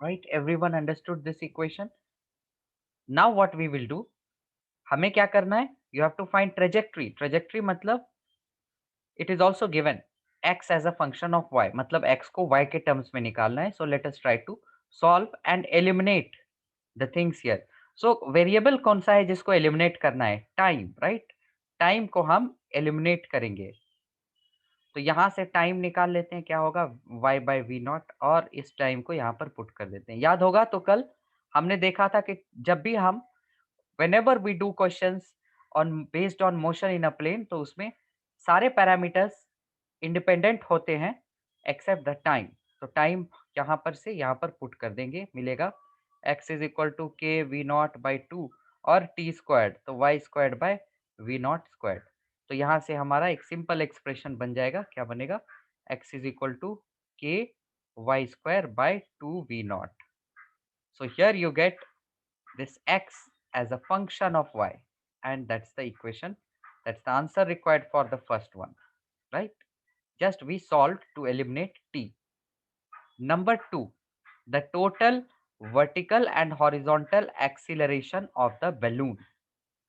right? Everyone understood this equation? Now what we will do, हमें क्या करना है? You have to find trajectory. Trajectory मतलब it is also given x as a function of y, मतलब x को y के terms में निकालना है. So let us try to solve and eliminate the things here. So variable कौन सा है जिसको eliminate करना है? Time, right? Time को हम eliminate करेंगे. तो यहाँ से टाइम निकाल लेते हैं, क्या होगा y बाई वी नॉट, और इस टाइम को यहाँ पर पुट कर देते हैं. याद होगा तो कल हमने देखा था कि जब भी हम whenever we do questions on based on motion in a plane, तो उसमें सारे पैरामीटर्स इंडिपेंडेंट होते हैं एक्सेप्ट द टाइम. तो टाइम यहाँ पर से यहाँ पर पुट कर देंगे, मिलेगा x is equal to k v naught by 2 और टी स्क्वायर्ड, तो y squared by v naught squared. तो यहाँ से हमारा एक सिंपल एक्सप्रेशन बन जाएगा, क्या बनेगा, x is equal to k y square by 2 v naught. So here you get this x as a function of y, and that's the equation, that's the answer required for the first one, right? Just we solved to eliminate t. Number 2, the total vertical and horizontal acceleration of the balloon.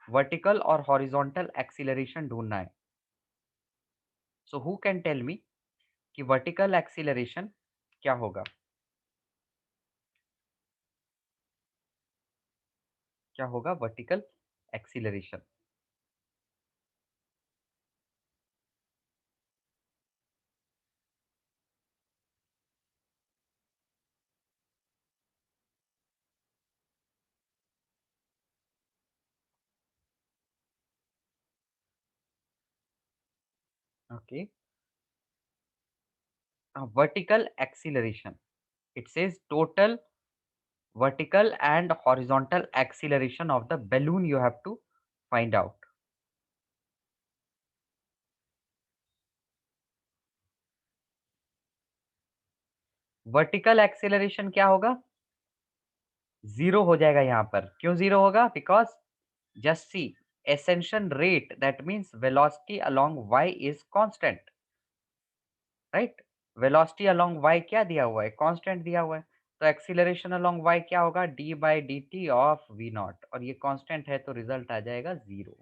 Vertical और horizontal acceleration ढूंढना है. So who can tell me कि vertical acceleration क्या होगा? क्या होगा vertical acceleration? Okay. Vertical acceleration. It says total vertical and horizontal acceleration of the balloon you have to find out. Vertical acceleration क्या होगा? Zero हो जाएगा यहाँ पर. क्यों जीरो होगा? Because just see ascension rate, that means velocity along y is constant, right? velocity along y क्या दिया हुआ है? constant दिया हुआ है. तो एक्सीलरेशन along y क्या होगा? d by d t of v naught, और ये कांस्टेंट है तो रिजल्ट आ जाएगा zero.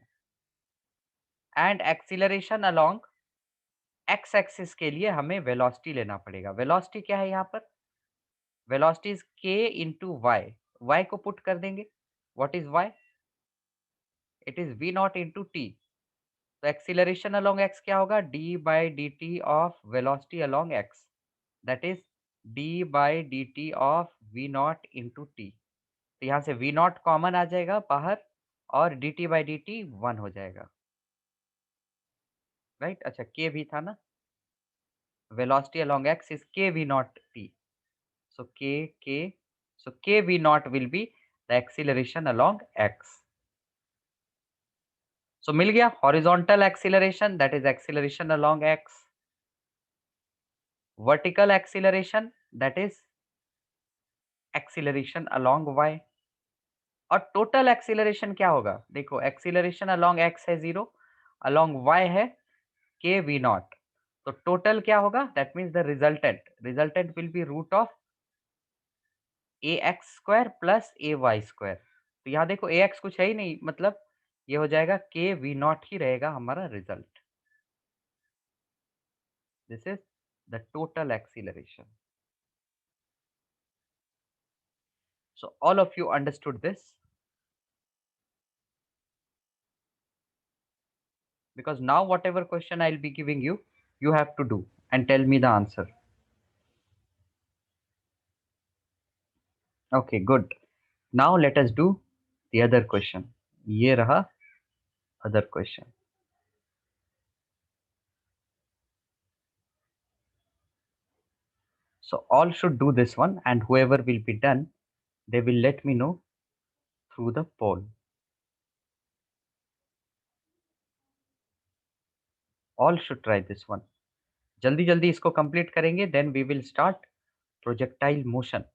And acceleration along x axis के लिए हमें वेलोसिटी लेना पड़ेगा. वेलोसिटी क्या है यहाँ पर? Velocity is k into y. Y को पुट कर देंगे. What is y? It is v naught into t. तो एक्सीलरेशन अलोंग एक्स क्या होगा? D by d t of velocity along x, that is d by d t of v naught into t. तो यहाँ से we not common आ जाएगा बाहर, और d t by d t one हो जाएगा, राइट? अच्छा, के भी था ना. Velocity along x is k v naught t. So so k v naught will be the acceleration along x. So मिल गया horizontal acceleration, that is acceleration along x. Vertical acceleration, that is acceleration along y. और total acceleration क्या होगा? देखो acceleration along x है 0, along y है k v naught. तो total क्या होगा? That means the resultant will be root of ax square plus a y square. तो यहाँ देखो ax कुछ है ही नहीं, मतलब ये हो जाएगा के वी नॉट ही रहेगा हमारा result. This is the total acceleration. So all of you understood this, because now whatever question I'll be giving you, you have to do and tell me the answer. Okay, good. Now let us do the other question. ये रहा other question. So all should do this one, and whoever will be done, they will let me know through the poll. All should try this one. जल्दी जल्दी इसको complete करेंगे, then we will start projectile motion.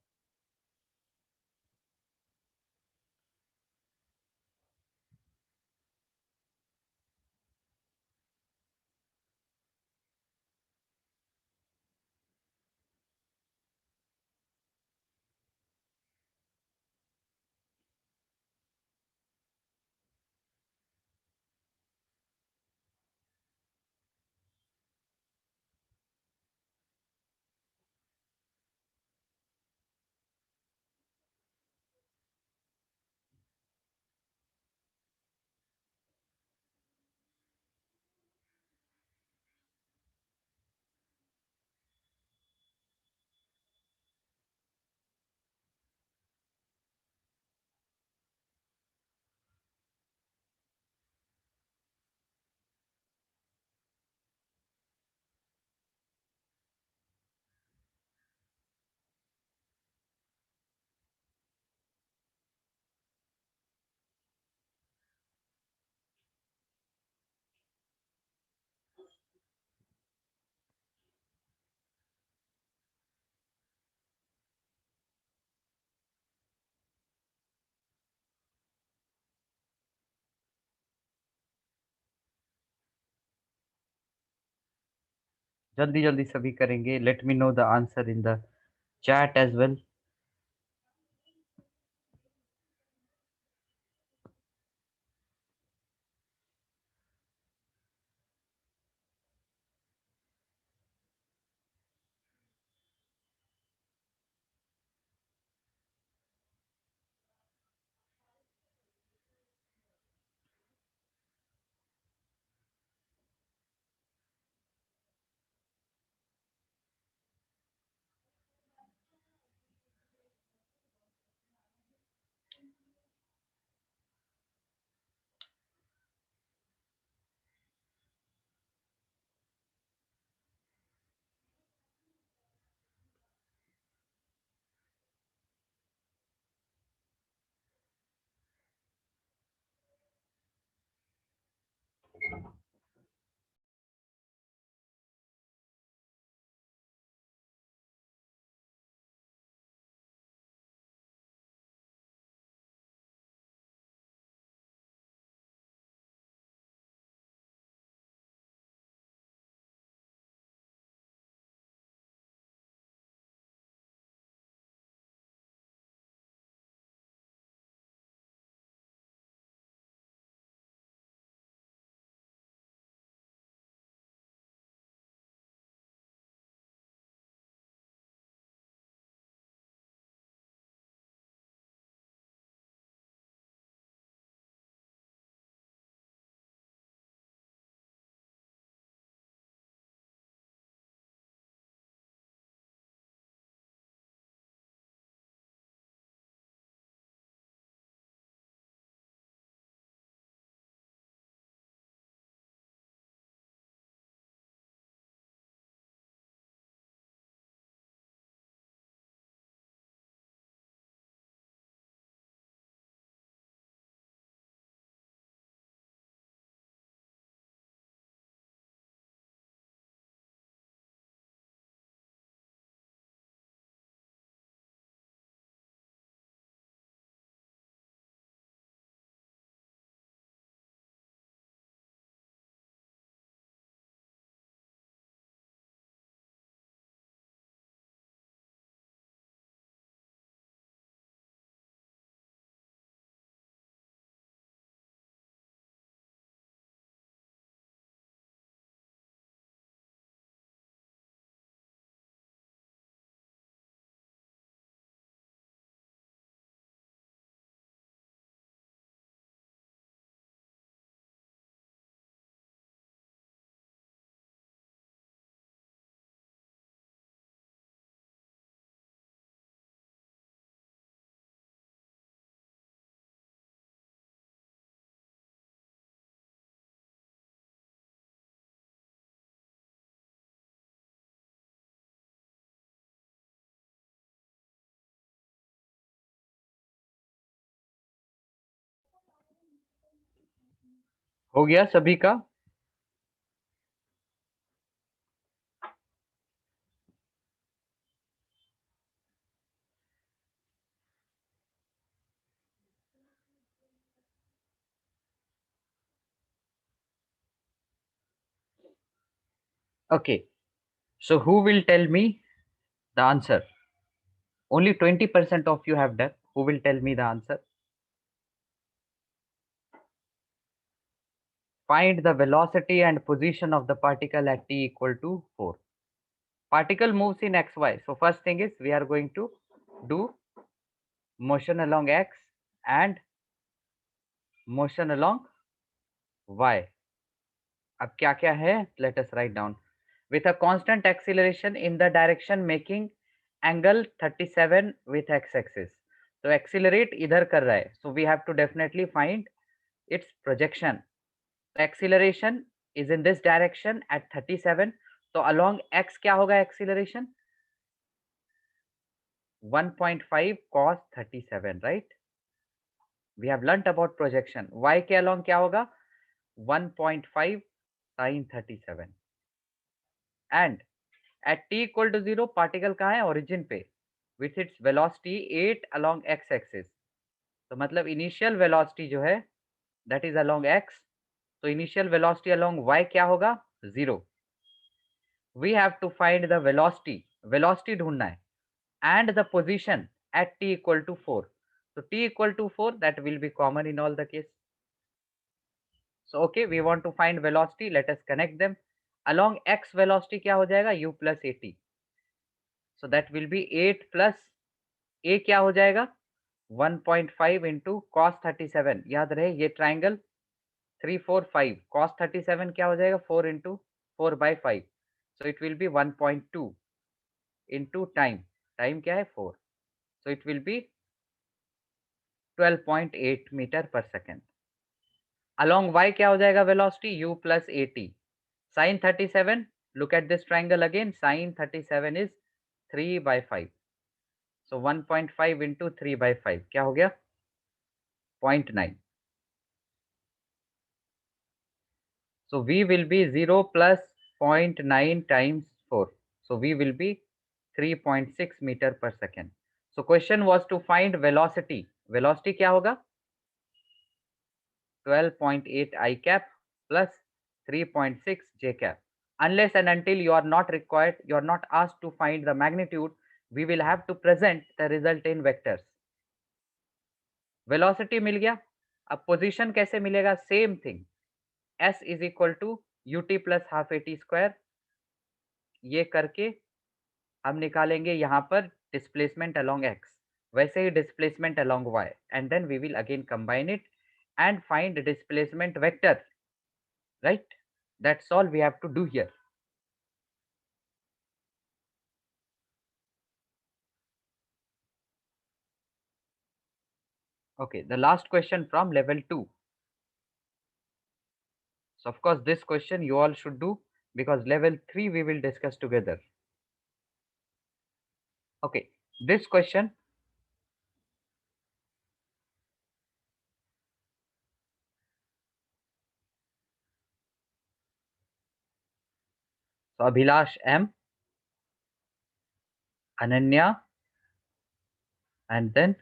जल्दी जल्दी सभी करेंगे. Let me know the answer in the chat as well. हो गया सभी का? Okay. So who will tell me the answer? Only 20% of you have done. Who will tell me the answer? Find the velocity and position of the particle at t equal to 4. Particle moves in xy. So first thing is we are going to do motion along x and motion along y. अब क्या क्या है? Let us write down. With a constant acceleration in the direction making angle 37 with x-axis. तो accelerate इधर कर रहा है. So we have to definitely find its projection. Acceleration is in this direction at 37. तो along x क्या होगा acceleration? 1.5 cos 37, right? We have learnt about projection. Y के along क्या होगा? 1.5 sin 37. And at t equal to 0 particle कहाँ है? Origin पे with its velocity 8 along x axis. तो मतलब इनिशियल वेलोसिटी जो है that is along x. तो इनिशियल वेलोसिटी along y क्या होगा? 0. we have to find the velocity ढूंढना है, and the position at t equal to 4. So t equal to 4, that will be common in all the case. So okay, we want to find velocity, let us connect them. Along x velocity क्या हो जाएगा, u plus at. So that will be 8 plus a क्या हो जाएगा, 1.5 into cos 37. याद रहे ये triangle 3 4 5, cos 37 क्या हो जाएगा, 4 into 4 by 5. So it will be 1.2 into time क्या है 4. So it will be 12.8 meter per second. Along y क्या हो जाएगा velocity, u plus at. Sin 37, look at this triangle again, sin 37 is 3 by 5. So 1.5 into 3 by 5 क्या हो गया, 0.9. So v will be 0 plus 0.9 times 4. So v will be 3.6 meter per second. So question was to find velocity. Velocity क्या होगा, 12.8 I cap plus 3.6 J cap. Unless and until you are not required, you are not asked to find the magnitude, we will have to present the result in vectors. Velocity मिल गया, अब position कैसे मिलेगा, same thing, s is equal to ut plus half at square. ये करके हम निकालेंगे यहाँ पर displacement along x, वैसे ही displacement along y, and then we will again combine it and find displacement vector, right? That's all we have to do here. Okay, the last question from level 2. So of course this question you all should do, because level 3 we will discuss together. Okay, this question, so Abhilash M, Ananya, and then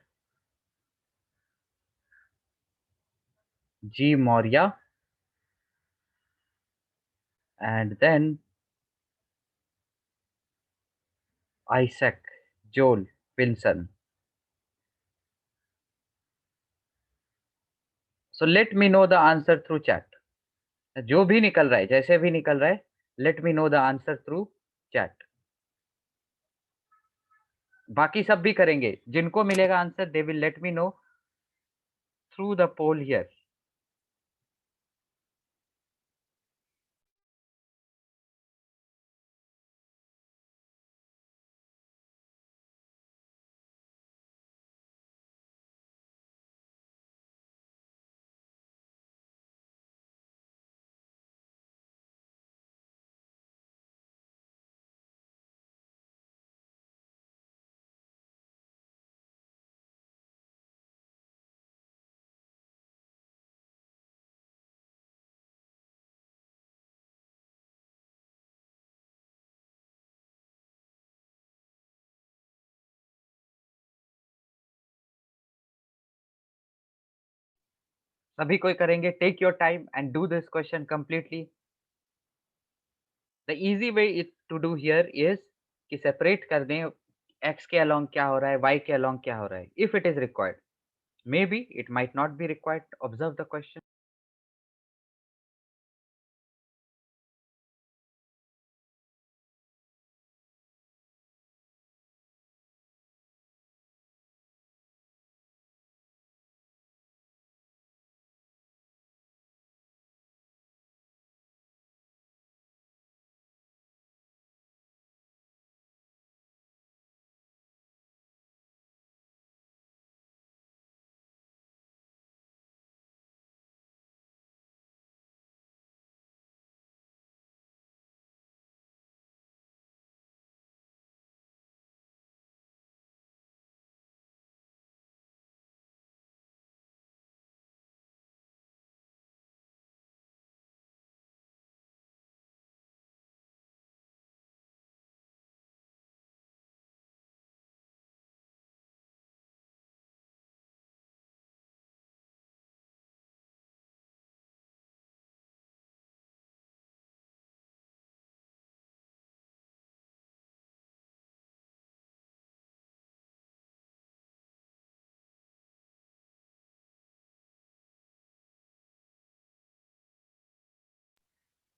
G Maurya, and then Isaac Joel Pinson. So let me know the answer through chat. जो भी निकल रहा है, जैसे भी निकल रहा है, let me know the answer through chat. बाकी सब भी करेंगे, जिनको मिलेगा answer they will let me know through the poll here. सभी कोई करेंगे, take your time and do this question completely. The easy way to do here is कि सेपरेट कर दें x के अलोंग क्या हो रहा है, y के अलोंग क्या हो रहा है, if it is required. May be it might not be required. Observe the question.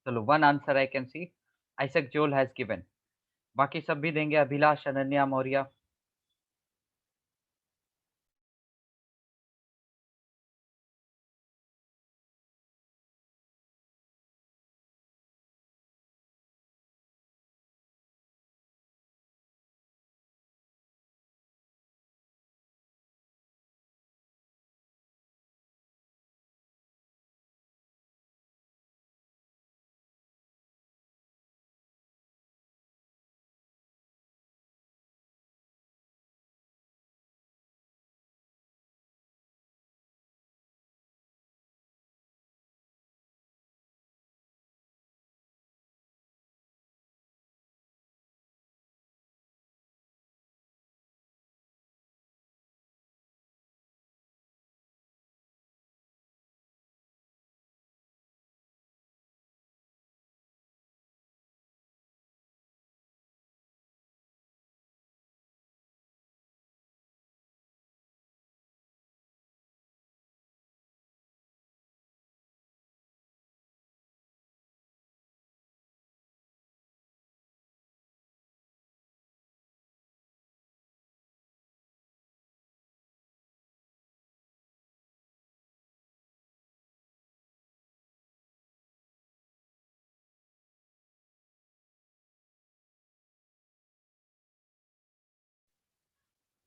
चलो, one answer I can see Isaac Joel has given. बाकी सब भी देंगे, अभिलाष, अनन्या, मौर्य।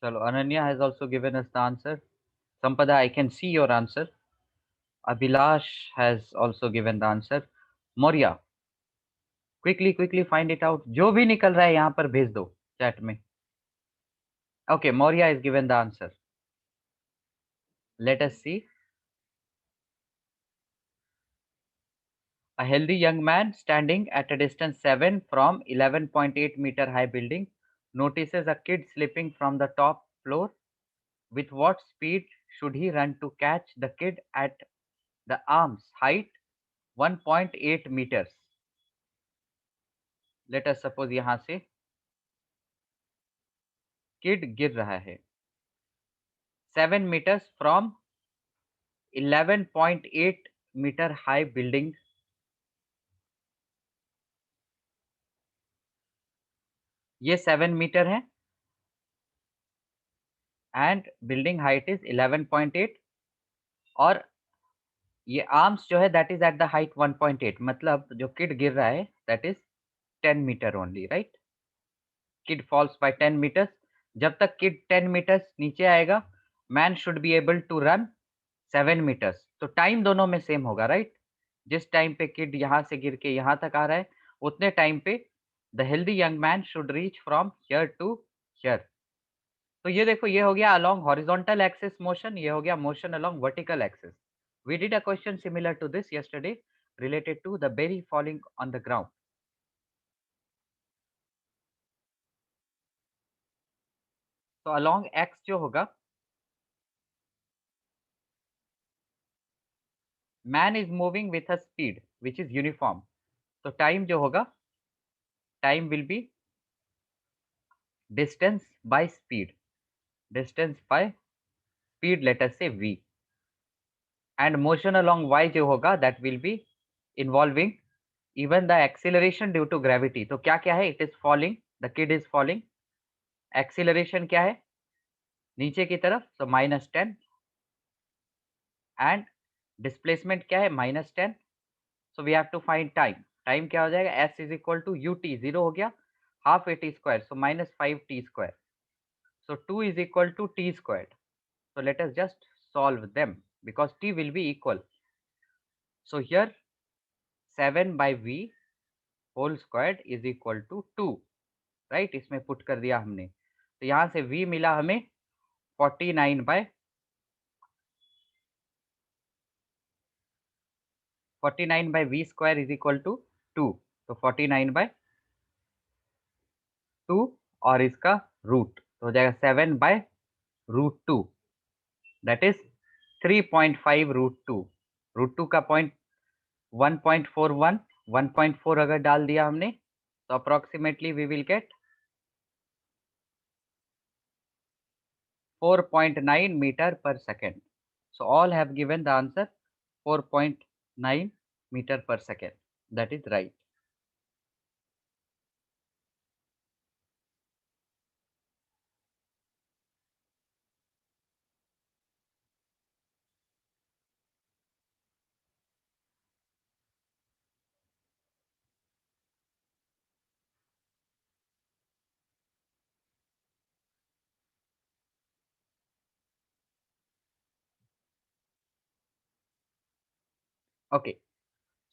चलो, Ananya has also given us the answer. Sampada, I can see your answer. Abhilash has also given the answer. Moria, quickly find it out. जो भी निकल रहा है यहाँ पर भेज दो चैट में. Okay, Moria has given the answer. Let us see. A healthy young man standing at a distance 7 from 11.8 meter high building notices a kid slipping from the top floor. With what speed should he run to catch the kid at the arm's height 1.8 meters? Let us suppose यहाँ से kid गिर रहा है 7 meters from 11.8 meter high building. ये 7 metre है and building height is 11.8 और ये arms जो है that is at the height 1.8, मतलब जो किड गिर रहा है that is 10 meter only, right? Kid falls by 10 meters. जब तक किड 10 मीटर्स नीचे आएगा man should be able to run 7 meters. तो टाइम दोनों में सेम होगा, राइट? जिस टाइम पे किड यहाँ से गिर के यहाँ तक आ रहा है उतने टाइम पे the healthy young man should reach from here to here. तो ये देखो, ये हो गया अलोंग हॉरिजॉन्टल एक्सिस मोशन, ये हो गया motion along vertical axis. We did a question similar to this yesterday related to the berry falling on the ground. तो अलोंग एक्स जो होगा man is moving with a speed which is uniform. तो time जो होगा time will be distance by speed. Distance by speed let us say v. And motion along y जो होगा that will be involving even the acceleration due to gravity. तो क्या क्या है? It is falling, the kid is falling. Acceleration क्या है? नीचे की तरफ, so -10. And displacement क्या है? -10. So we have to find time. Time क्या हो जाएगा? S is equal to ut, 0 हो गया, half at square, so -5t square. So 2 is equal to t squared. So let us just solve them because t will be equal. So here 7 by v whole squared is equal to 2. Right? इसमें put कर दिया हमने. तो यहाँ से v मिला हमें 49 by 49 by v square is equal to 2. तो 49 बाय 2 और इसका रूट तो हो जाएगा 7 by root 2, that is 3.5 root 2. Root 2 का पॉइंट 1.41, 1.4 अगर डाल दिया हमने तो approximately we will get 4.9 meter per second. So all have given the answer 4.9 meter per second. That is right. Okay.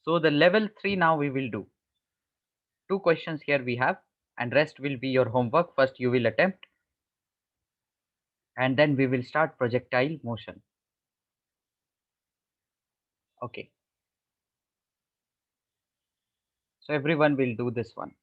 So the level 3 now we will do. Two questions here we have, and rest will be your homework. First you will attempt, and then we will start projectile motion. Okay. So everyone will do this one.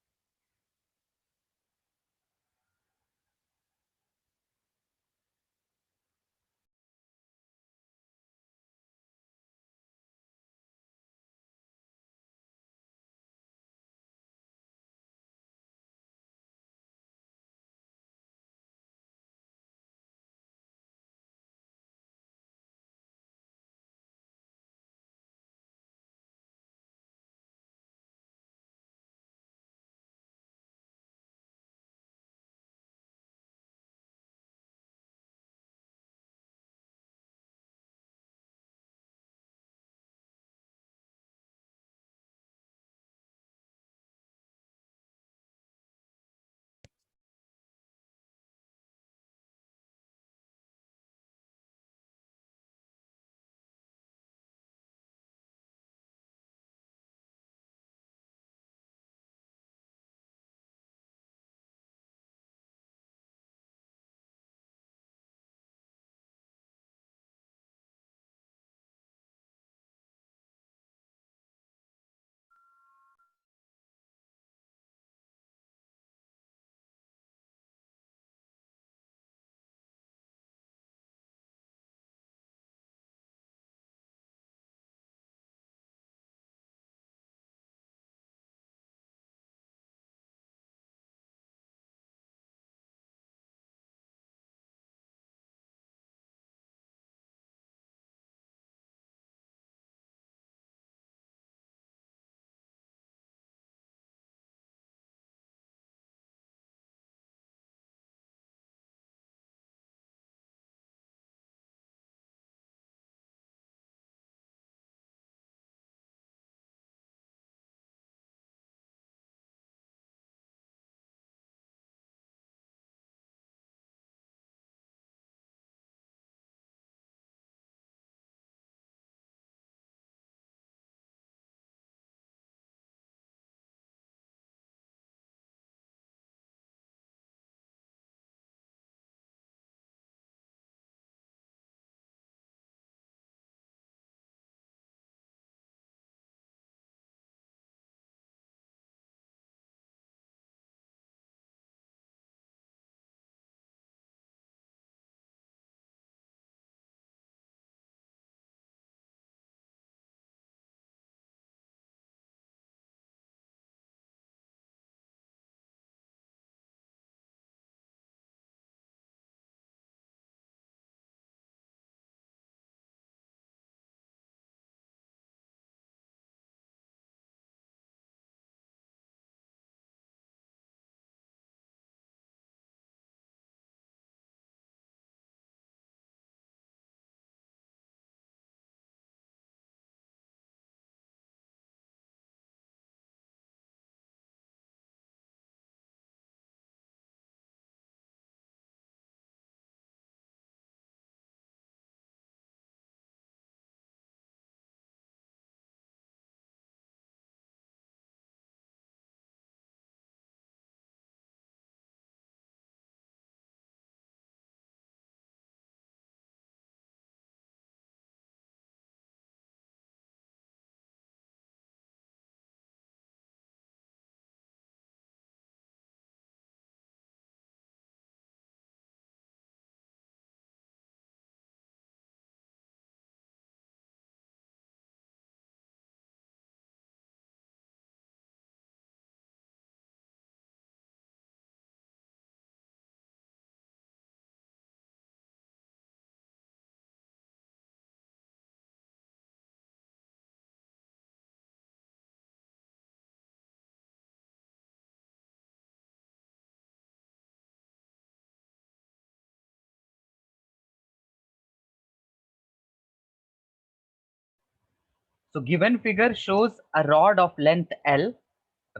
So given figure shows a rod of length L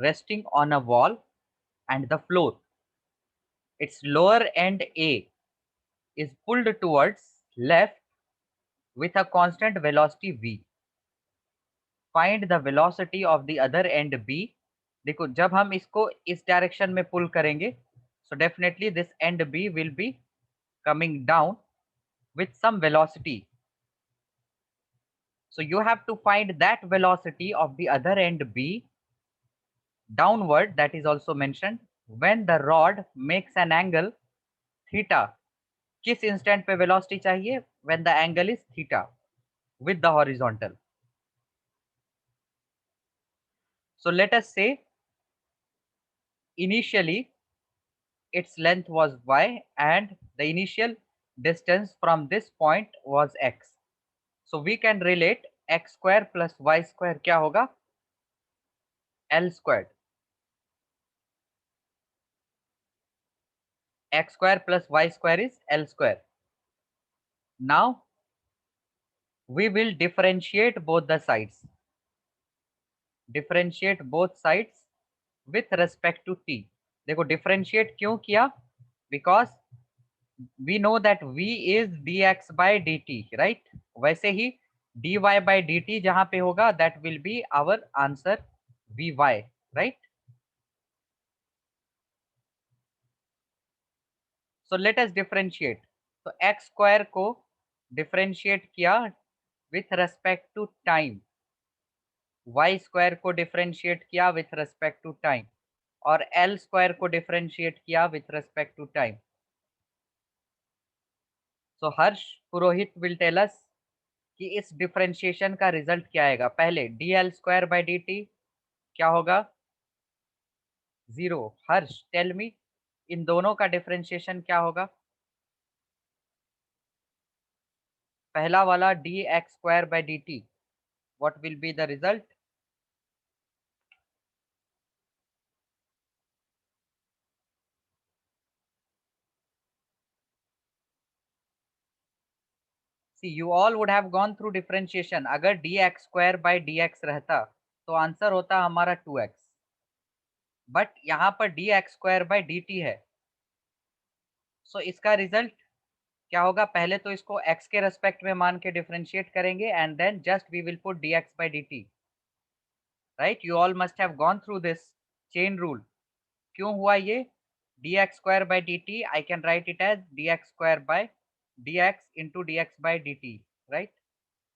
resting on a wall and the floor. Its lower end A is pulled towards left with a constant velocity v. Find the velocity of the other end b. देखो जब हम इसको इस direction में पुल करेंगे, so definitely this end b will be coming down with some velocity. So you have to find that velocity of the other end b downward, that is also mentioned, when the rod makes an angle theta. किस instant पे velocity चाहिए? When the angle is theta with the horizontal. So let us say initially its length was y and the initial distance from this point was x. So we can relate x square plus y square क्या होगा? L squared. X square plus y square is L square. Now we will differentiate both the sides. Differentiate both sides with respect to t. देखो differentiate क्यों किया? Because we know that v is dx by dt, right? वैसे ही dy by dt जहां पे होगा that will be our answer vy, right? So let us differentiate. तो x square को differentiate किया with respect to time, y square को differentiate किया with respect to time और l square को differentiate किया with respect to time. So Harsh Purohit will tell us कि इस डिफरेंशिएशन का रिजल्ट क्या आएगा. पहले dl स्क्वायर बाय dt क्या होगा? 0. हर्ष टेल मी, इन दोनों का डिफरेंशिएशन क्या होगा? पहला वाला dx square by dt, what will be the result? See you all would have gone through differentiation. अगर dx स्क्वायर बाय dx रहता तो आंसर होता हमारा 2x, बट यहाँ पर dx स्क्वायर बाय dt है. सो इसका रिजल्ट क्या होगा? पहले तो इसको x के रेस्पेक्ट में मान के डिफरेंशिएट करेंगे and then just we will put dx by dt, right? You all must have gone through this chain rule. क्यों हुआ ये? dx square by dt I can write it as dx square by dx into dx by dt, right?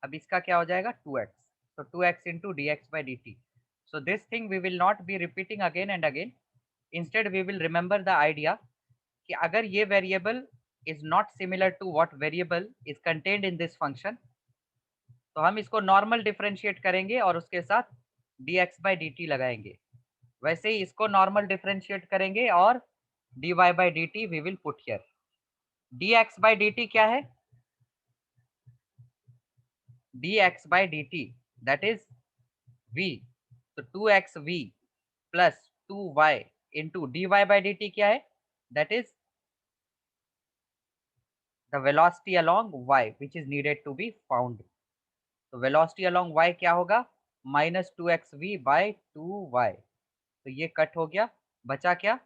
अब इसका क्या हो जाएगा? 2x. so 2x into dx by dt. so this thing we will not be repeating again and again. instead we will remember the idea कि अगर ये variable is not similar to what variable is contained in this function, तो हम इसको normal differentiate करेंगे और उसके साथ dx by dt लगाएंगे. वैसे ही इसको नॉर्मल डिफरेंशिएट करेंगे और dy by dt we will put here. dx by dt क्या है? dx by dt that is v. तो 2xv plus 2y into dy by dt क्या है? That is the velocity along y which is needed to be found. तो velocity along y क्या होगा? Minus 2xv by 2y. तो ये cut हो गया, बचा क्या?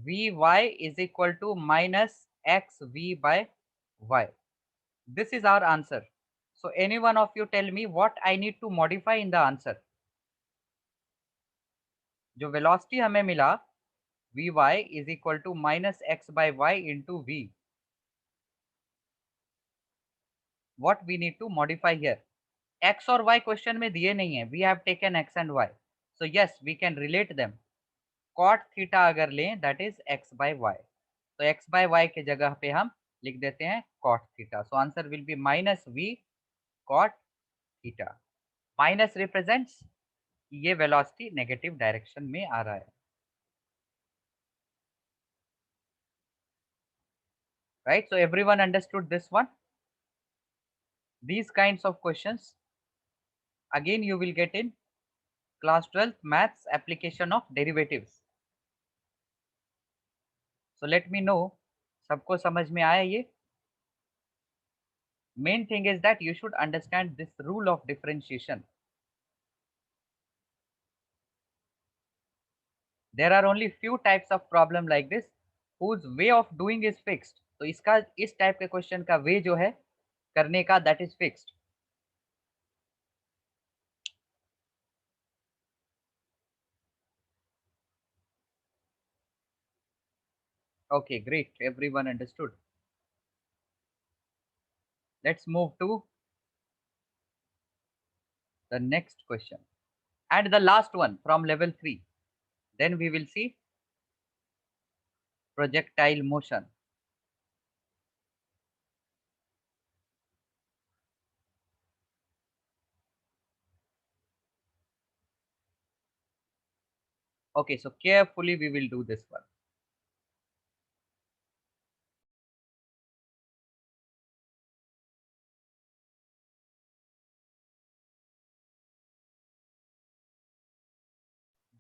vy is equal to minus xv by y. This is our answer. So any one of you tell me what I need to modify in the answer. जो velocity हमें मिला vy is equal to minus x by y into v. What we need to modify here? x और y question में दिए नहीं है. We have taken x and y. So yes, we can relate them. cot theta अगर लें that is x by y. तो x by y के जगह पे हम लिख देते हैं cot theta. So answer will be minus v cot theta. Minus represents ये वेलोसिटी नेगेटिव डायरेक्शन में आ रहा है, right? So everyone understood this one. These kinds of questions again you will get in class 12th maths application of derivatives. So let me know सबको समझ में आया ये? Main thing is that you should understand this rule of differentiation. There are only few types of problem like this whose way of doing is fixed. तो इसका इस type के question का वे जो है करने का, that is fixed. Okay, great, everyone understood. Let's move to the next question and the last one from level 3. Then we will see projectile motion. Okay, so carefully we will do this one.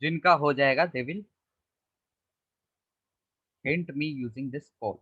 जिनका हो जाएगा they will hint me using this poll.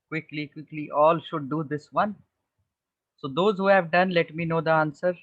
Quickly, all should do this one. So those who have done, let me know the answer.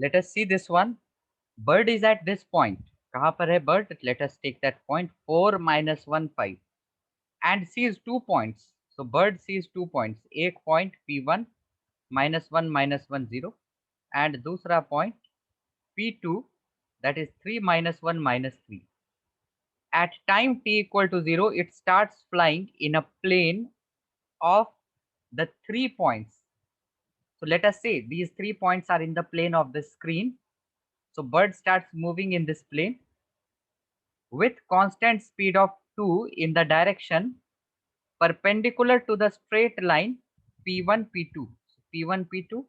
Let us see this one. Bird is at this point. कहाँ पर है bird? Let us take that point. 4 minus 1 5 and sees 2 points. So bird sees 2 points. एक point P1 minus 1 0 and दूसरा point P2 that is 3 minus 1 minus 3. At time t equal to 0, it starts flying in a plane of the 3 points. So let us say these 3 points are in the plane of the screen. So bird starts moving in this plane with constant speed of 2 in the direction perpendicular to the straight line P1 P2. So P1 P2,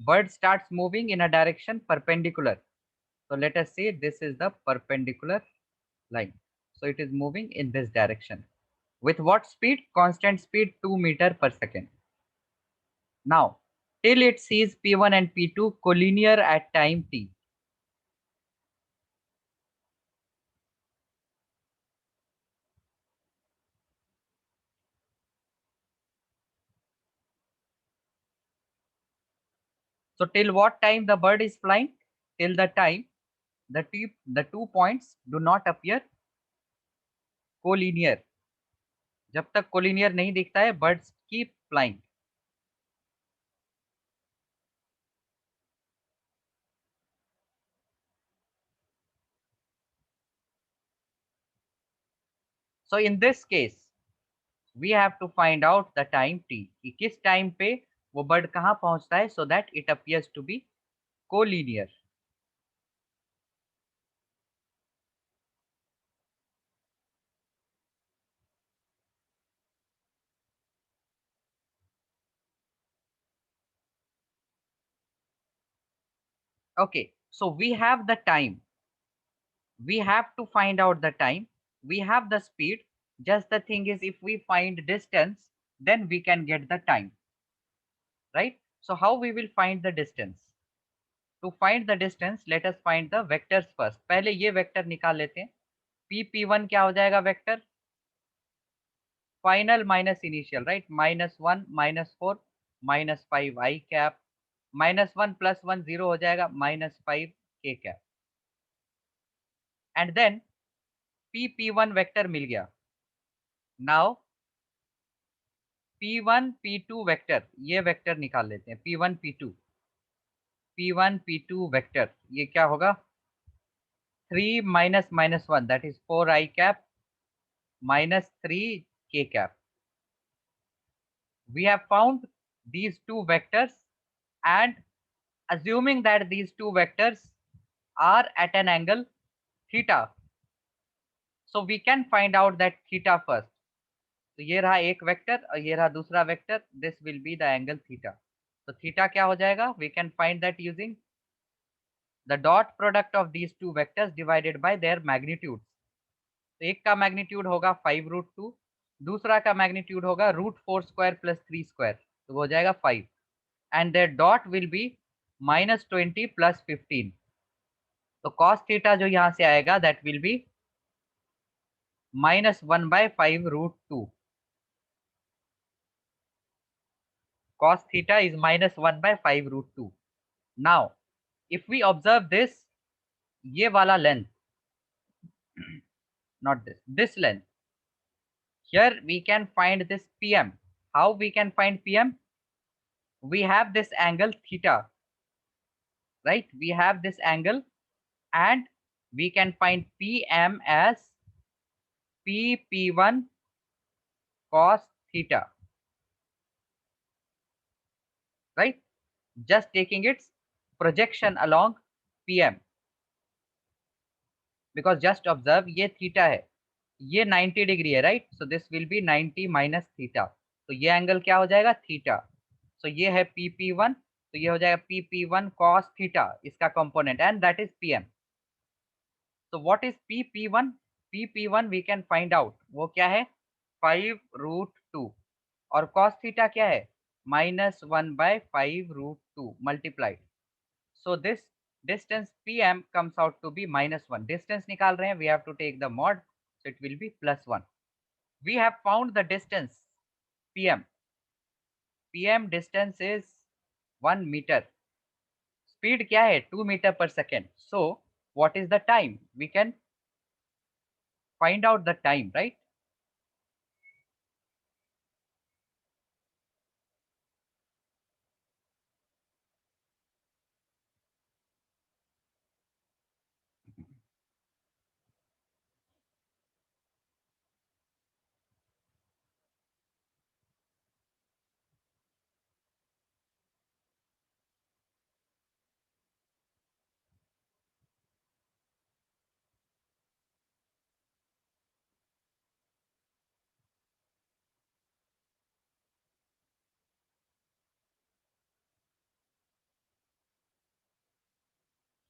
bird starts moving in a direction perpendicular. So let us say this is the perpendicular line. So it is moving in this direction. With what speed? Constant speed 2 meter per second. Now, till it sees P1 and P2 collinear at time t. So till what time the bird is flying? Till the time the 2 points do not appear collinear. जब तक collinear नहीं दिखता है, birds keep flying. So in this case, we have to find out the time t. कि किस time पे वो bird कहाँ पहुँचता है so that it appears to be collinear. Okay, so we have the time. We have to find out the time. We have the speed. Just the thing is, if we find distance, then we can get the time, right? So how we will find the distance? To find the distance, let us find the vectors first. पहले ये vector निकाल लेते हैं. P1 क्या हो जाएगा vector? Final minus initial, right? -1, -4, -5 I cap, -1 + 1 0 हो जाएगा, -5 K cap. And then P1 vector मिल गया. Now P1 P2 वेक्टर, ये वेक्टर निकाल लेते हैं. P1 P2, P1 P2 vector ये क्या होगा? 3 minus -1 that is 4 I cap minus 3 K cap. We have found these two vectors, and assuming that these two vectors are at an angle theta, so we can find out that theta first. तो ये रहा एक vector और ये रहा दूसरा vector. This will be the angle theta. तो theta क्या हो जाएगा? We can find that using the dot product of these two vectors divided by their magnitudes. तो एक का मैग्नीट्यूड होगा 5√2, दूसरा का मैग्नीट्यूड होगा √4² + 3², तो वो हो जाएगा 5. And there dot will be -20 + 15. तो cos थीटा जो यहाँ से आएगा that will B -1/5√2. cos theta is -1/5√2. Now, if we observe this, ये वाला length, not this length. Here we can find this PM. How we can find PM? We have this angle theta, right? We have this angle, and we can find PM as PP1 cos theta, right? Just taking its projection along PM. Because just observe, ये theta है, ये 90 degree है, right? So this will be 90 minus theta. तो ये angle क्या हो जाएगा? Theta. सो ये है PP1, तो ये हो जाएगा PP1 cos थीटा, इसका component, and that is PM. So what is PP1? PP1 we can find out. वो क्या है? 5√2. और cos थीटा क्या है? -1/5√2 multiplied. So this distance PM comes out to be -1. Distance निकाल रहे हैं, we have to take the mod, so it will be +1. We have found the distance PM. PM distance is 1 meter. Speed क्या है 2 metre पर second. So what is the time? We can find out the time, right?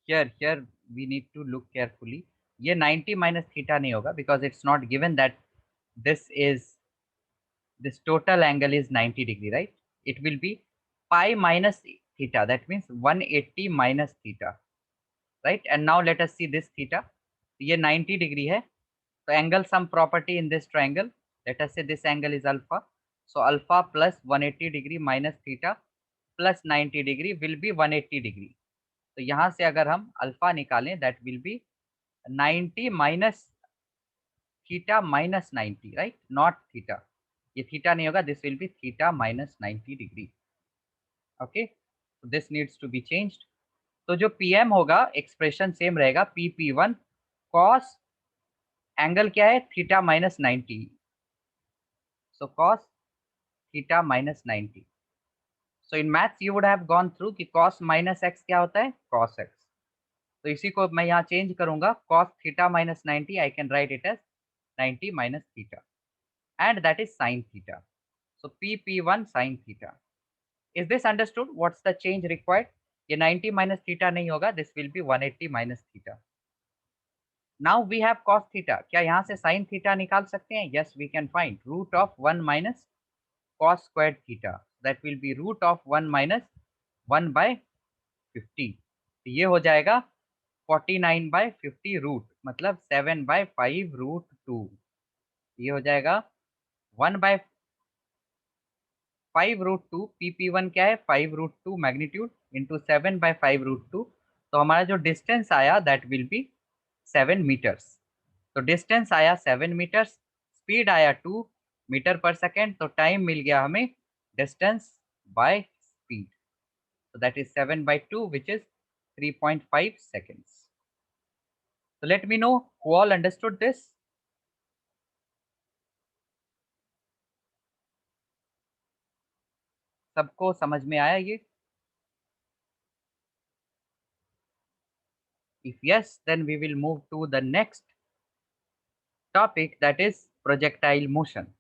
Here we need to look carefully. ये 90 minus theta नहीं होगा because it's not given that this total angle is 90 degree, right? It will be pi minus theta. That means 180 minus theta, right? And now let us see this theta. ये 90 degree है. So angle sum property in this triangle. Let us say this angle is alpha. So alpha plus 180 degree minus theta plus 90 degree will be 180 degree. तो यहाँ से अगर हम alpha निकालें that will be 90 minus theta minus 90, right? Not theta. ये theta नहीं होगा. This will be theta minus 90 degree. Okay. So this needs to be changed. तो जो PM होगा एक्सप्रेशन सेम रहेगा PP1 cos एंगल क्या है theta minus 90. So cos theta minus 90. So in maths you would have gone through कि cos minus x क्या होता है cos x. तो इसी को मैं यहाँ चेंज करूंगा cos theta minus 90. I can write it as 90 minus theta and that is sin theta. So PP1 sin theta. Is this understood? What's the change required? ये 90 minus theta नहीं होगा. This will be 180 minus theta. Now we have cos theta. क्या यहाँ से sin theta निकाल सकते हैं? Yes, we can find root of 1 minus cos squared theta. That will be root of 1 minus 1 by 50. तो ये हो जाएगा 49 by 50 रूट मतलब 7 by 5 रूट 2. ये हो जाएगा 1 by 5 रूट 2. PP1 क्या है 5 root 2 magnitude into 7 by 5 root 2. तो हमारा जो डिस्टेंस आया दैट विल बी 7 मीटर्स. तो डिस्टेंस आया 7 मीटर्स. स्पीड आया 2 मीटर पर सेकेंड. तो टाइम मिल गया हमें distance by speed. So that is 7 by 2 which is 3.5 seconds. So let me know who all understood this. सबको समझ में आया ये? If yes, then we will move to the next topic, that is projectile motion.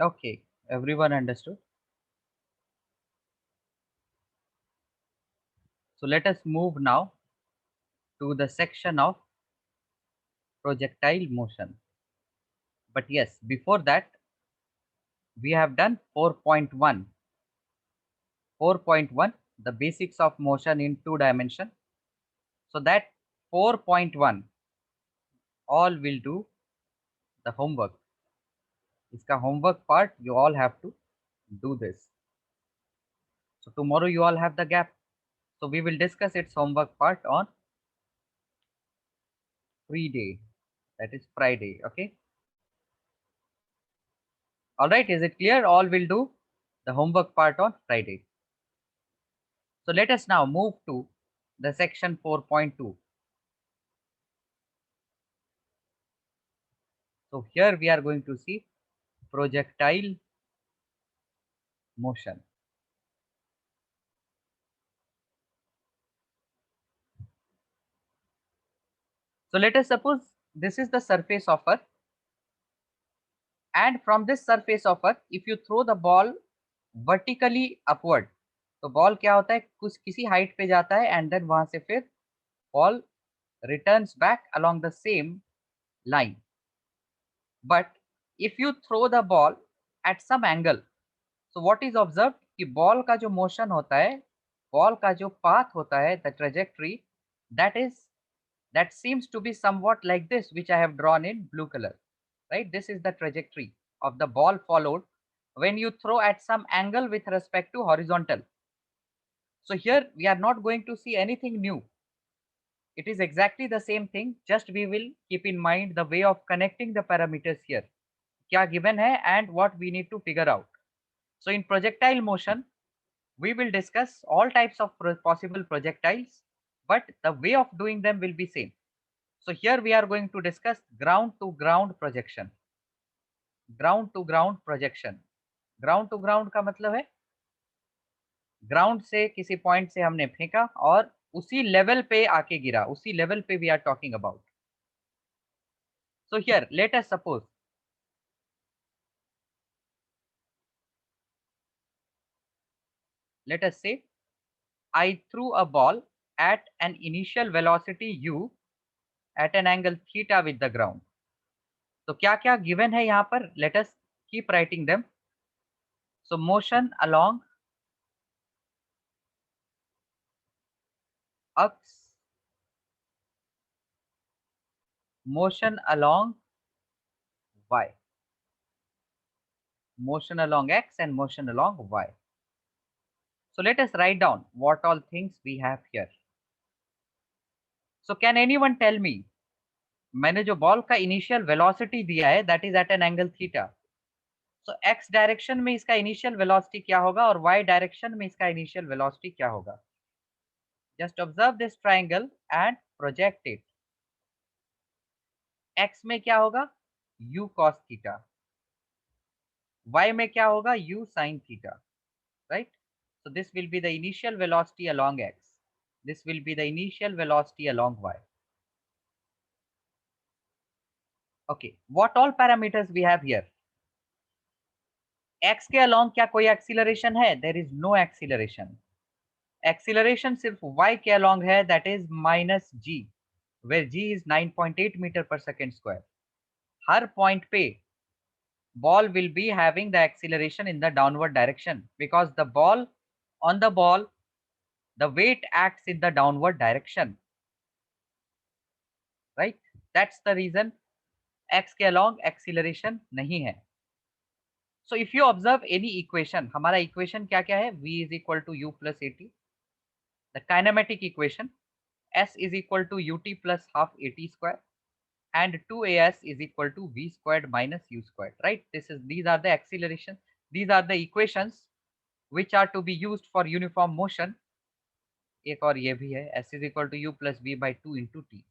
Okay, everyone understood. So let us move now to the section of projectile motion. But yes, before that, we have done 4.1. 4.1, the basics of motion in 2 dimension. So that 4.1, all will do the homework. इसका homework part, you all have to do this. So tomorrow you all have the gap. So we will discuss its homework part on free day, that is Friday. Okay. All right. Is it clear? All will do the homework part on Friday. So let us now move to the section 4.2. So here we are going to see projectile motion. So let us suppose this is the surface of Earth, and from this surface of Earth, if you throw the ball vertically upward, तो ball क्या होता है, कुछ किसी height पे जाता है and then वहां से फिर ball returns back along the same line. But if you throw the ball at some angle, so what is observed कि बॉल का जो मोशन होता है, बॉल का जो पाथ होता है, the trajectory, that seems to be somewhat like this, which I have drawn in blue color, right? This is the trajectory of the ball followed when you throw at some angle with respect to horizontal. So here we are not going to see anything new. It is exactly the same thing, just we will keep in mind the way of connecting the parameters here. क्या given है and what we need to figure out. So in projectile motion, we will discuss all types of possible projectiles, but the way of doing them will be same. So here we are going to discuss ground to ground projection. Ground to ground projection. Ground to ground का मतलब है ground से किसी point से हमने फेंका और उसी लेवल पे आके गिरा, उसी लेवल पे we are talking about. So here let us suppose let us say I threw a ball at an initial velocity u at an angle theta with the ground. तो क्या क्या गिवन है यहाँ पर, let us keep writing them. So motion along x, motion along y, motion along x and motion along y. So let us write down what all things we have here. So can anyone tell me, मैंने जो ball का initial velocity दिया है that is at an angle theta, so x direction में इसका initial velocity क्या होगा और वाई डायरेक्शन में इसका इनिशियल वेलोसिटी क्या होगा. Just observe this triangle and project it. X में क्या होगा, u cos थीटा, y में क्या होगा, u sin theta, right? So this will be the initial velocity along x, this will be the initial velocity along y. Okay, what all parameters we have here? x के along क्या कोई acceleration है, there is no acceleration. Acceleration सिर्फ y के along है, that is minus g, where g is 9.8 metre पर second square. हर point पे ball will be having the acceleration in the downward direction because the ball on the ball the weight acts in the downward direction, right? That's the reason x के along acceleration नहीं है. So if you observe any equation, हमारा equation क्या क्या है, v is equal to u plus at, the kinematic equation s is equal to ut plus half at square and 2as is equal to v squared minus u squared, right? These are the acceleration, these are the equations which are to be used for uniform motion. एक और ये भी है, s is equal to u plus v by 2 into t.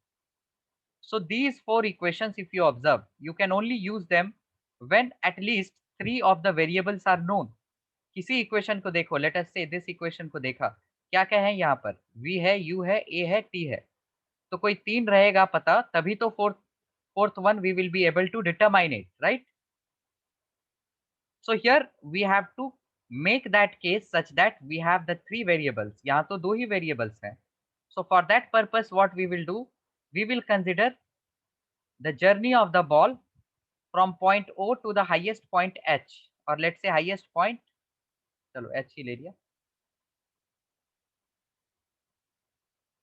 So these four equations, if you observe, you can only use them when at least three of the variables are known. किसी equation को देखो, late us से this equation को देखा, क्या क्या है यहाँ पर, v है, u है, a है, t है, तो कोई तीन रहेगा पता, तभी तो fourth one we will be able to determine it, right? So here we have to make that case such that we have the three variables. यहाँ तो दो ही variables हैं. So for that purpose what we will do, we will consider the journey of the ball from point O to the highest point H, or let's say highest point, चलो H ही ले लिया,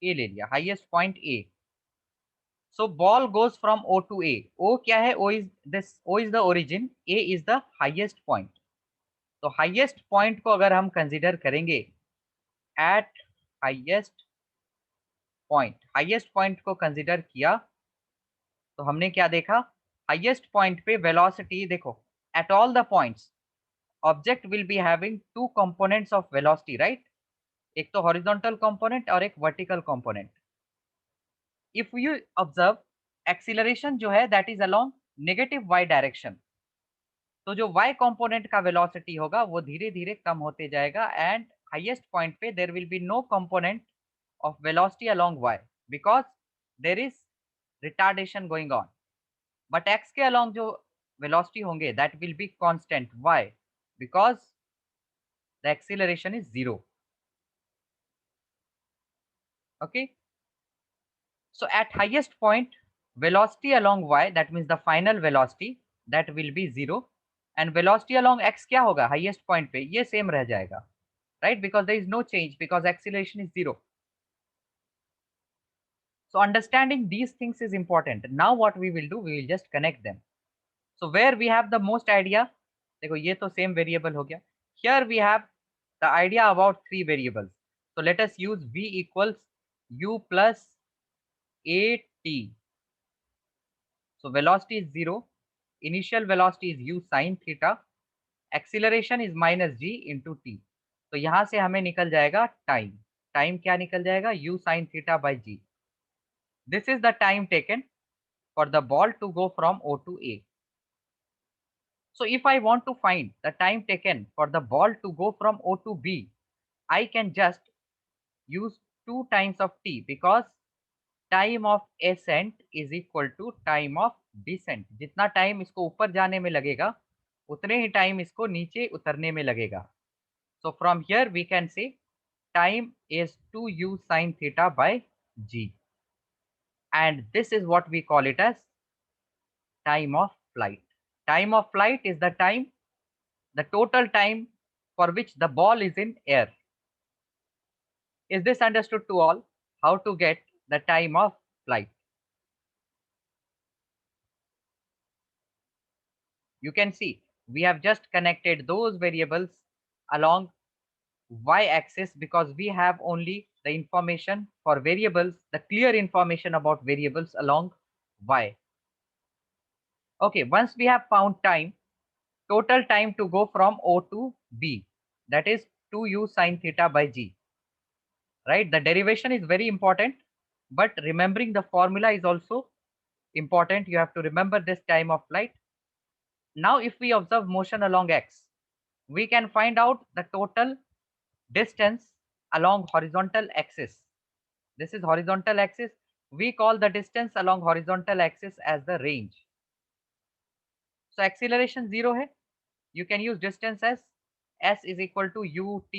A ले लिया, highest point A. So ball goes from O to A. O क्या है, O is the origin, A is the highest point. तो highest point को अगर हम consider करेंगे at highest point को consider किया तो हमने क्या देखा, highest point पे velocity देखो, at all the points object will be having two components of velocity, right? एक तो horizontal component और एक vertical component. If you observe acceleration जो है that is along negative y direction, तो जो y component का velocity होगा वो धीरे धीरे कम होते जाएगा and highest point पे there will be no component of velocity along y because there is retardation going on, but x के along जो वेलोसिटी होंगे that will be constant. Why? Because the acceleration is zero. Okay, so at highest point velocity along y, that means the final velocity, that will be zero, and velocity along x क्या होगा highest point पे, ये same रह जाएगा, right? Because there is no change because acceleration is zero. So understanding these things is important. Now what we will do, we will just connect them. So where we have the most idea, देखो ये तो same variable हो गया. Here we have the idea about three variables. So let us use v equals u plus at. So velocity is zero, initial velocity is u sin theta, acceleration is minus g into t. तो यहां से हमें निकल जाएगा time. Time क्या निकल जाएगा? u sin theta by g. This is the time taken for the ball to go from O to A. So if I want to find the time taken for the ball to go from O to B, I can just use 2 times of t, because time of ascent is equal to time of descent. जितना time इसको ऊपर जाने में लगेगा उतने ही time इसको नीचे उतरने में लगेगा. So from here we can say time is 2u sin theta by g, and this is what we call it as time of flight. Time of flight is the time, the total time for which the ball is in air. Is this understood to all? How to get the time of flight? You can see we have just connected those variables along y-axis because we have only the information for variables, the clear information about variables along y. Okay, once we have found time, total time to go from O to B, that is 2u sin theta by g, right? The derivation is very important, but remembering the formula is also important. You have to remember this time of flight. Now if we observe motion along x, we can find out the total distance along horizontal axis. This is horizontal axis. We call the distance along horizontal axis as the range. So acceleration 0 है. You can use distance as s is equal to ut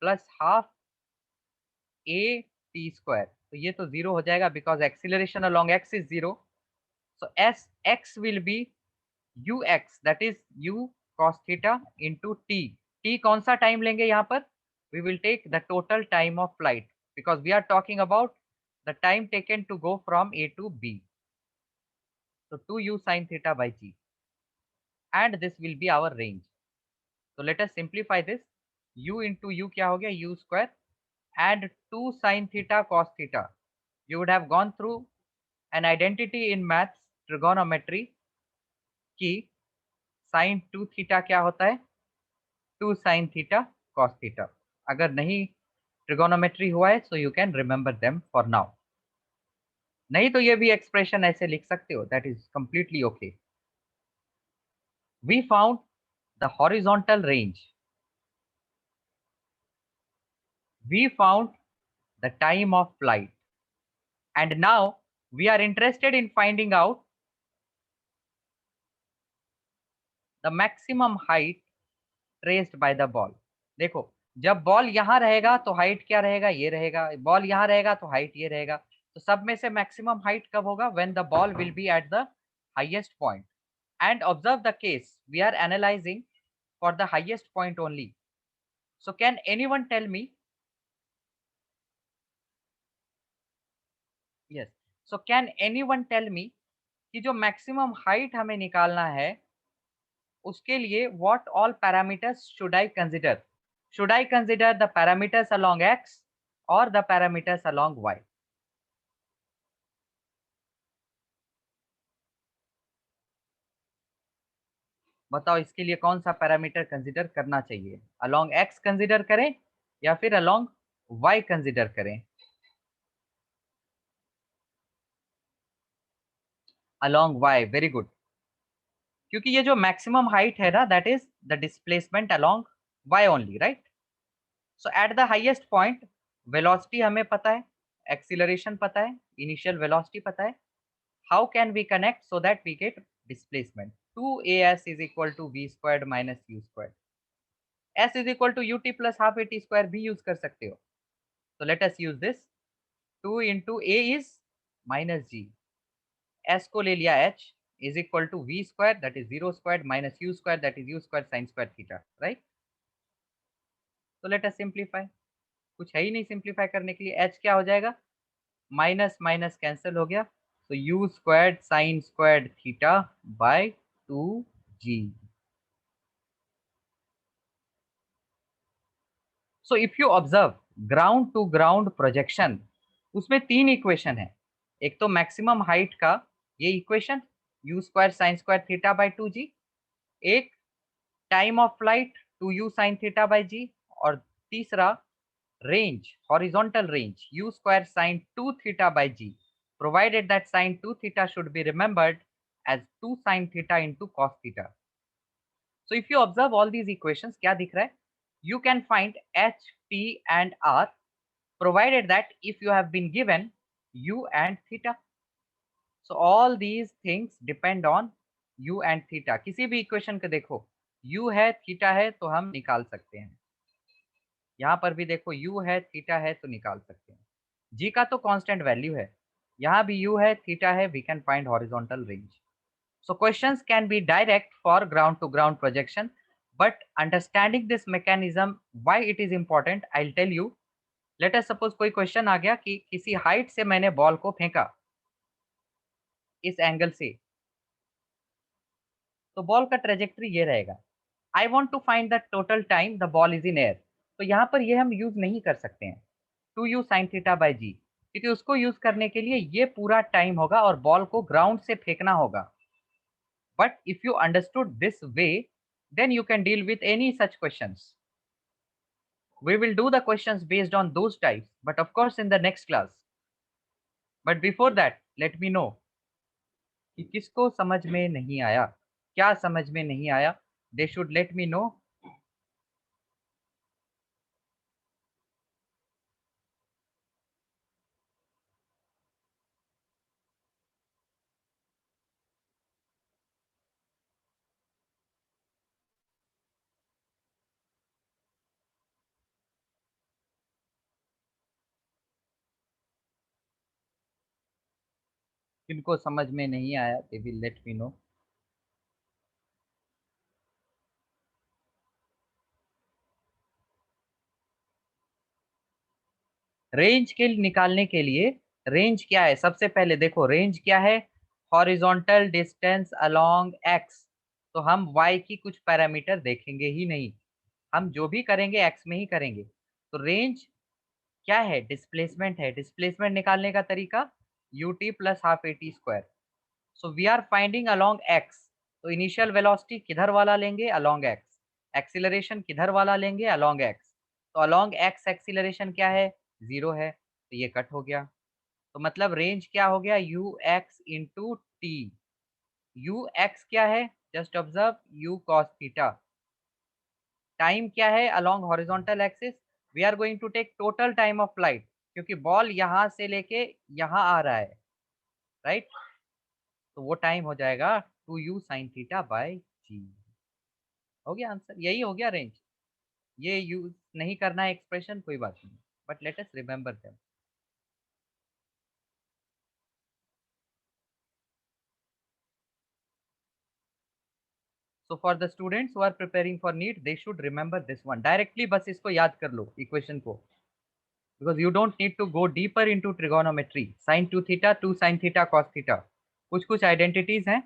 plus half a t square. तो ये तो 0 हो जाएगा because acceleration along x is 0. So s x will be ux, that is u cos theta into t. t कौन सा time लेंगे यहाँ पर? We will take the total time of flight because we are talking about the time taken to go from A to B. So 2u sin theta by g, and this will be our range. So let us simplify this. U into u क्या हो गया? U square and 2 sin theta cos theta. You would have gone through an identity in maths trigonometry कि sin 2 theta क्या होता है? 2 sin theta cos theta. अगर नहीं trigonometry हुआ है so you can remember them for now. नहीं तो ये भी एक्सप्रेशन ऐसे लिख सकते हो, that is completely okay. We found the horizontal range. We found the time of flight. And now we are interested in finding out the maximum height traced by the ball. देखो जब ball यहाँ रहेगा तो height क्या रहेगा? ये रहेगा. Ball यहाँ रहेगा तो हाइट ये रहेगा. तो सब में से मैक्सिमम हाइट कब होगा? When the ball will be at the highest point. And observe the case. We are analyzing for the highest point only. So can anyone tell me? Yes. So can anyone tell me कि जो maximum height हमें निकालना है उसके लिए what all parameters should I consider? Should I consider the parameters along x or the parameters along y? बताओ इसके लिए कौन सा पैरामीटर कंसिडर करना चाहिए? along x कंसिडर करें या फिर along y कंसिडर करें? along y, very good. क्योंकि ये जो मैक्सिमम हाइट है ना that is the displacement along y only, right? So at the highest point velocity हमें पता है, एक्सीलरेशन पता है, इनिशियल वेलोसिटी पता है. how can we connect so that we get displacement? 2as is equal to v squared minus u squared. S is equal to ut plus half at square भी use कर सकते हो. So let us use this. 2 into a is minus g. S को ले लिया h is equal to v square that is 0 squared minus u square that is u square sin square theta, right? So let us simplify. कुछ है ही नहीं simplify करने के लिए. h क्या हो जाएगा? माइनस माइनस कैंसिल हो गया. So u squared sin squared theta by 2g. So if you observe ground to ground projection, उसमें तीन इक्वेशन है. एक तो मैक्सिमम हाइट का ये equation u square sine square theta by 2g, एक time of flight 2u sine theta by g, और तीसरा range, horizontal range, u square sin 2 theta by g, provided that sin 2 theta should be remembered as 2 sin theta into cos theta. So if you observe all these equations, क्या दिख रहा है? You can find h, t and r provided that if you have been given u and theta. So all these things depend on u and theta. किसी भी equation को देखो, u है theta है तो हम निकाल सकते हैं. यहाँ पर भी देखो u है थीटा है तो निकाल सकते हैं. g का तो कांस्टेंट वैल्यू है. यहाँ भी u है थीटा है, we can find horizontal range. So questions can be direct for ground to ground projection, but understanding this mechanism, why it is important, I'll tell you. Let us suppose कोई question आ गया कि किसी height से मैंने ball को फेंका इस angle से, तो बॉल का ट्रेजेक्टरी ये रहेगा. I want to find the total time the ball is in air. तो यहाँ पर ये हम यूज नहीं कर सकते हैं 2u sin थीटा बाई जी, क्योंकि उसको यूज करने के लिए ये पूरा टाइम होगा और बॉल को ग्राउंड से फेंकना होगा. But if you understood this way, then you can deal with any such questions. We will do the questions based on those types, but of course in the next class. But before that, let me know कि किसको समझ में नहीं आया, क्या समझ में नहीं आया. They should let me know. किनको समझ में नहीं आया, they will let me know. Range के निकालने के लिए, रेंज क्या है? सबसे पहले देखो रेंज क्या है. Horizontal distance along x. तो हम y की कुछ पैरामीटर देखेंगे ही नहीं, हम जो भी करेंगे x में ही करेंगे. तो रेंज क्या है? डिस्प्लेसमेंट है. डिस्प्लेसमेंट निकालने का तरीका ut plus half a t square. So we are finding along x. तो इनिशियल वेलोसिटी किधर वाला लेंगे? Along x. एक्सीलरेशन किधर वाला लेंगे? Along x. तो अलोंग एक्स एक्सीलरेशन क्या है? 0 है, तो ये कट हो गया. तो मतलब रेंज क्या हो गया? U x into t. U x क्या है? Just observe u cos theta. Time क्या है? Along horizontal axis. We are going to take total time of flight, क्योंकि बॉल यहाँ से लेके यहाँ आ रहा है, राइट? तो वो टाइम हो जाएगा 2u sin थीटा बाय जी. हो गया आंसर, यही हो गया रेंज. ये यूज नहीं करना है एक्सप्रेशन, कोई बात नहीं, but let us remember them. So for the students who are preparing for NEET, they should remember this one directly. बस इसको याद कर लो इक्वेशन को, because you don't need to go deeper into trigonometry. sin 2 theta 2 sin theta cos theta, कुछ कुछ identities हैं.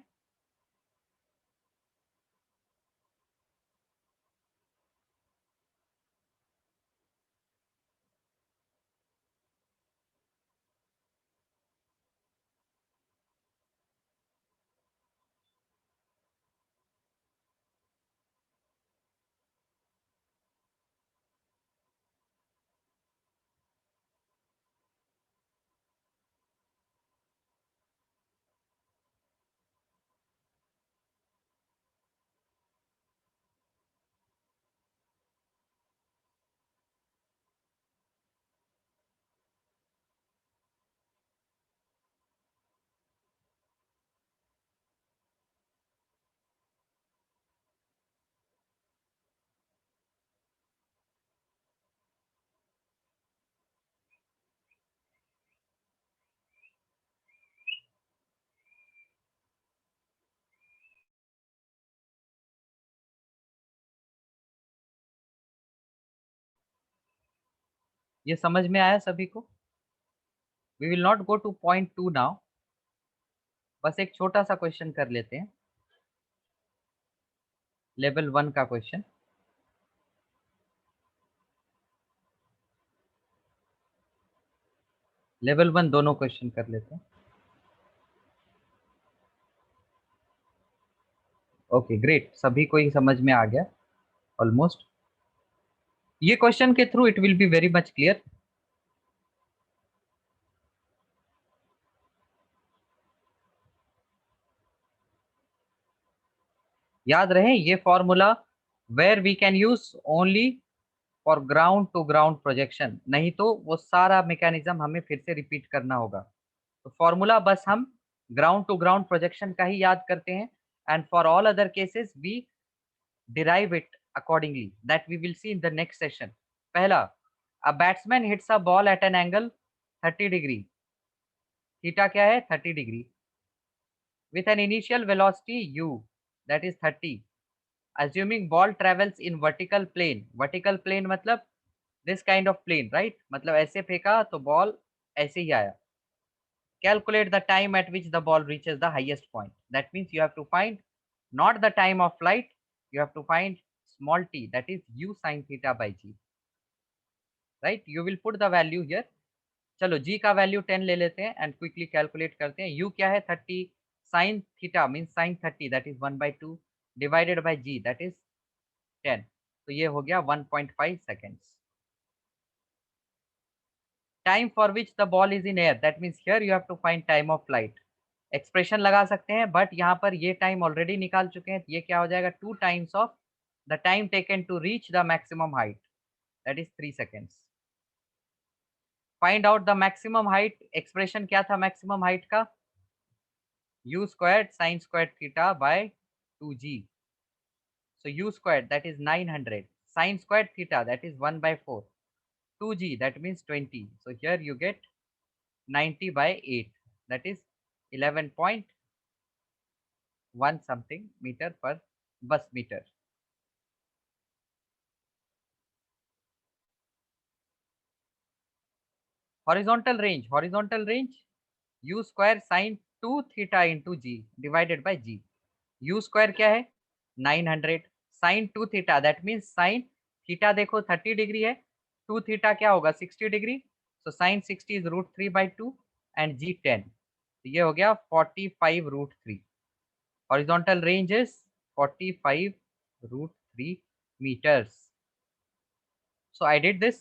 ये समझ में आया सभी को? We will not go to point 2 now, बस एक छोटा सा क्वेश्चन कर लेते हैं, लेवल 1 का क्वेश्चन। लेवल 1 दोनों क्वेश्चन कर लेते हैं। ओके ग्रेट, सभी को ही समझ में आ गया ऑलमोस्ट। ये क्वेश्चन के through it will be very much clear. याद रहे ये formula where we can use only for ground to ground projection, नहीं तो वो सारा मैकेनिज्म हमें फिर से रिपीट करना होगा। तो फॉर्मूला बस हम ग्राउंड टू ग्राउंड प्रोजेक्शन का ही याद करते हैं, and for all other cases we derive it accordingly that we will see in the next session. पहला, a batsman hits a ball at an angle 30 degree, theta क्या है 30 degree, with an initial velocity u that is 30, assuming ball travels in vertical plane. Vertical plane मतलब this kind of plane, right? मतलब ऐसे फेंका तो ball ऐसे ही आया। Calculate the time at which the ball reaches the highest point. That means you have to find not the time of flight, you have to find small t, that is u sin theta by g, right? You will put the value here. चलो g का value 10 ले लेते हैं and quickly calculate करते हैं। u क्या है 30, sin theta mean sin 30 that is 1/2 divided by g that is 10, तो ये हो गया 1.5 seconds. Time for which the ball is in air, that means here you have to find time of flight. Expression लगा सकते हैं but यहाँ पर ये टाइम ऑलरेडी निकाल चुके हैं, ये क्या हो जाएगा 2 times of the time taken to reach the maximum height that is 3 seconds. Find out the maximum height, expression क्या था मैक्सिमम हाइट का, u squared sin squared theta by 2g. So u squared that is 900, sin squared theta that is 1/4, 2g that means 20. So here you get 90 by 8, that is 11.1 something meter per bus meter. Horizontal range u square sin 2 theta into g divided by g. u square क्या है 900, sin 2 theta that means sin theta देखो 30 degree है, 2 theta क्या होगा 60 degree, so sin 60 is √3/2 and g 10, तो ये हो गया 45 √3। horizontal range is 45 √3 meters. So I did this.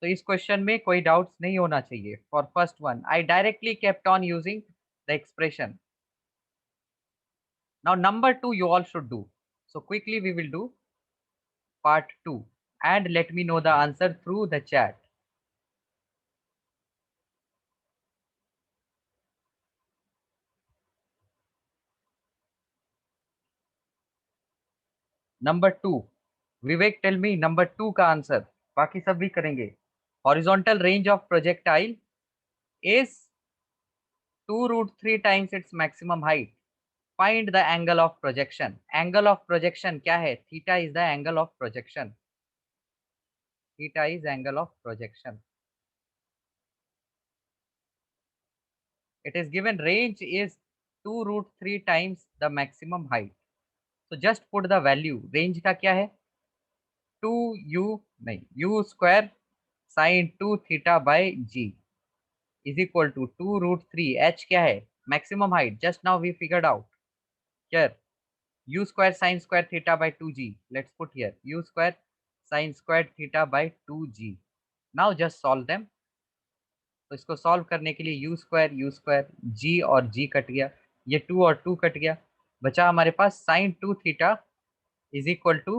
तो इस क्वेश्चन में कोई डाउट्स नहीं होना चाहिए। For first one I directly kept on using the expression. Now number 2 you all should do. So quickly we will do part 2 and let me know the answer through the chat. Number 2, Vivek tell me number 2 का answer, बाकी सब भी करेंगे। Horizontal range of projectile is 2√3 times its maximum height. Find the angle of projection. Angle of projection क्या है? Theta is the angle of projection. Theta is angle of projection. It is given range is 2√3 times the maximum height. So just put the value. Range का क्या है 2u नहीं u square sin 2 theta by g is equal to 2√3, h क्या है maximum height, just now we figured out here, u square sin square theta by 2g, let's put here u square sin square theta by 2g. Now just solve them. तो इसको solve करने के लिए u square g और g cut गया, ये 2 और 2 cut गया, बचा हमारे पास sin 2 theta is equal to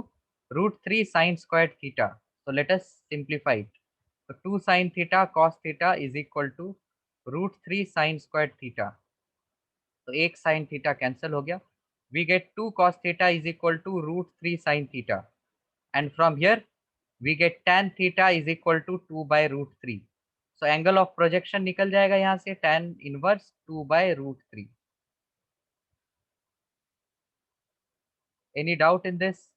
√3 sin squared theta. So let us simplify it. So 2 sin theta cos theta is equal to √3 sin squared theta. तो एक sin theta कैंसिल हो गया, we get 2 cos theta is equal to √3 sin theta, and from here we get tan theta is equal to 2 by √3. So angle of projection निकल जाएगा यहाँ से tan inverse 2 by √3. Any doubt in this?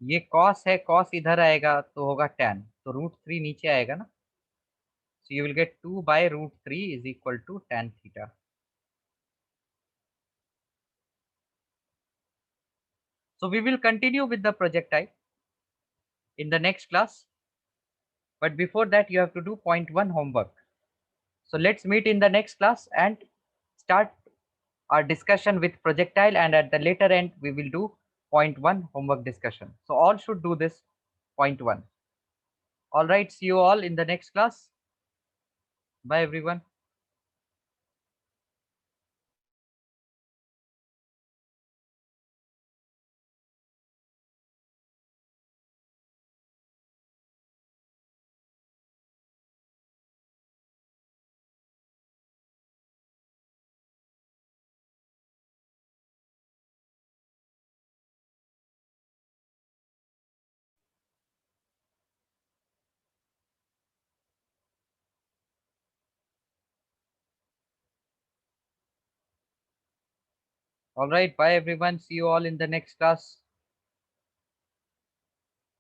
ये cos है, cos इधर आएगा तो होगा tan, तो √3 नीचे आएगा ना, so you will get 2 by √3 is equal to tan theta. So we will continue with the projectile in the next class, but before that you have to do point 1 homework. So let's meet in the next class and start our discussion with projectile, and at the later end we will do point 1 homework discussion. So all should do this point 1. All right, see you all in the next class. Bye everyone. All right, bye everyone. See you all in the next class.